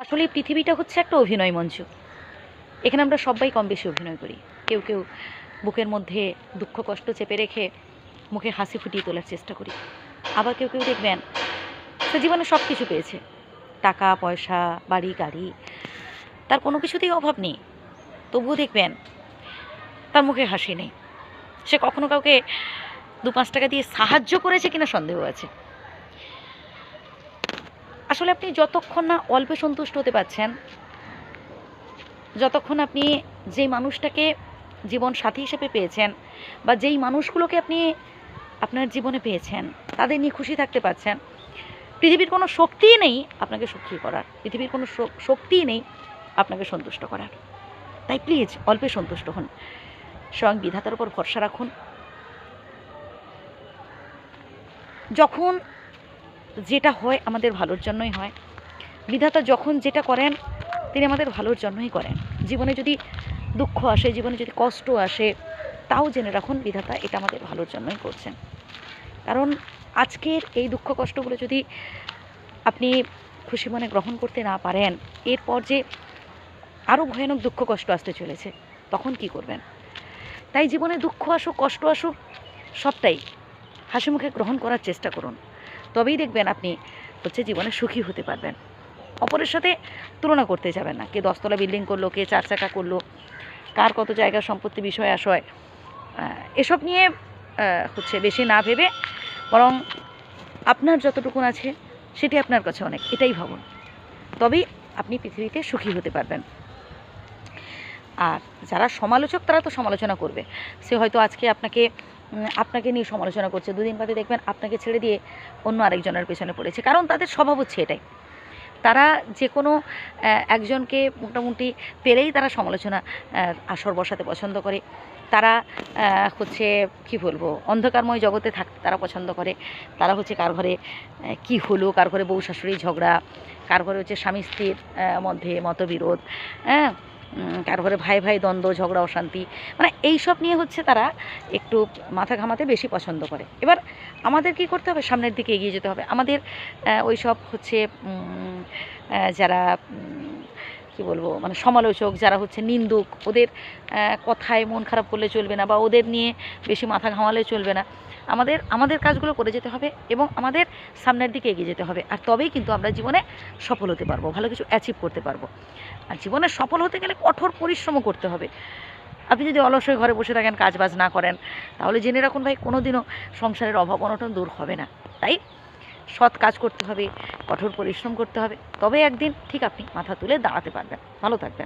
আসলে পৃথিবীটা হচ্ছে একটা অভিনয় মঞ্চ। এখানে আমরা সবাই কম বেশি অভিনয় করি। কেউ কেউ বুকের মধ্যে দুঃখ কষ্ট চেপে রেখে মুখে হাসি ফুটিয়ে তোলার চেষ্টা করি। আবার কেউ কেউ দেখবেন সে জীবনে সব কিছু পেয়েছে, টাকা পয়সা, বাড়ি গাড়ি, তার কোনো কিছুতেই অভাব নেই, তবুও দেখবেন তার মুখে হাসি নেই। সে কখনো কাউকে 2-5 টাকা দিয়ে সাহায্য করেছে কিনা সন্দেহ আছে। আসলে আপনি যতক্ষণ না অল্পে সন্তুষ্ট হতে পারছেন, যতক্ষণ আপনি যেই মানুষটাকে জীবন সাথী হিসেবে পেয়েছেন বা যেই মানুষগুলোকে আপনি আপনার জীবনে পেয়েছেন তাদের নিয়ে খুশি থাকতে পারছেন, পৃথিবীর কোনো শক্তিই নেই আপনাকে সুখী করার, পৃথিবীর কোনো শক্তিই নেই আপনাকে সন্তুষ্ট করার। তাই প্লিজ অল্পে সন্তুষ্ট হন, স্বয়ং বিধাতার উপর ভরসা রাখুন। যখন যেটা হয় আমাদের ভালোর জন্যই হয়, বিধাতা যখন যেটা করেন তিনি আমাদের ভালোর জন্যই করেন। জীবনে যদি দুঃখ আসে, জীবনে যদি কষ্ট আসে, তাও জেনে রাখুন বিধাতা এটা আমাদের ভালোর জন্যই করছেন। কারণ আজকের এই দুঃখ কষ্টগুলো যদি আপনি খুশি মনে গ্রহণ করতে না পারেন, এরপর যে আরও ভয়ানক দুঃখ কষ্ট আসতে চলেছে, তখন কি করবেন? তাই জীবনে দুঃখ আসুক কষ্ট আসুক সবটাই হাসি মুখে গ্রহণ করার চেষ্টা করুন। তবেই দেখবেন আপনি জীবনে সুখী হতে পারবেন। অপরের সাথে তুলনা করতে যাবেন না, কে 10 তলা বিল্ডিং করলো, কে 4 চাকা করলো, কার কত জায়গা সম্পত্তি বিষয় আশয়, এসব নিয়ে বেশি না ভেবে বরং আপনার যতটুকুন আছে সেটি আপনার কাছে অনেক, এটাই ভাবুন। তবেই আপনি পৃথিবীতে সুখী হতে পারবেন। আর যারা সমালোচক তারা তো সমালোচনা করবে। সে হয়তো আজকে আপনাকে নিয়ে সমালোচনা করছে, দুদিন বাদে দেখবেন আপনাকে ছেড়ে দিয়ে অন্য আরেকজনের পেছনে পড়েছে। কারণ তাদের স্বভাব হচ্ছে এটাই, তারা যে কোনো একজনকে মোটামুটি পেলেই তারা সমালোচনা আসর বসাতে পছন্দ করে। তারা কি বলবো, অন্ধকারময় জগতে থাকতে তারা পছন্দ করে। তারা কার ঘরে কী হলো, কার ঘরে বউ শাশুড়ি ঝগড়া, কার ঘরে স্বামী স্ত্রীর মধ্যে মতবিরোধ, হ্যাঁ, কার ঘরে ভাই ভাই দ্বন্দ্ব ঝগড়া অশান্তি, মানে এইসব নিয়ে তারা একটু মাথা ঘামাতে বেশি পছন্দ করে। এবার আমাদের কি করতে হবে? সামনের দিকে এগিয়ে যেতে হবে। আমাদের ওই সব যারা কি বলবো, মানে সমালোচক, যারা নিন্দুক, ওদের কথায় মন খারাপ করলে চলবে না বা ওদের নিয়ে বেশি মাথা ঘামালে চলবে না। আমাদের কাজগুলো করে যেতে হবে এবং আমাদের সামনের দিকে এগিয়ে যেতে হবে। আর তবেই কিন্তু আমরা জীবনে সফল হতে পারবো, ভালো কিছু অ্যাচিভ করতে পারবো। আর জীবনে সফল হতে গেলে কঠোর পরিশ্রমও করতে হবে। আপনি যদি অলস হয়ে ঘরে বসে থাকেন, কাজ বাজ না করেন, তাহলে জেনে রাখুন ভাই, কোনো দিনও সংসারের অভাব অনটন দূর হবে না। তাই সৎ কাজ করতে হবে, কঠোর পরিশ্রম করতে হবে, তবে একদিন ঠিক আপনি মাথা তুলে দাঁড়াতে পারবেন। ভালো থাকবেন।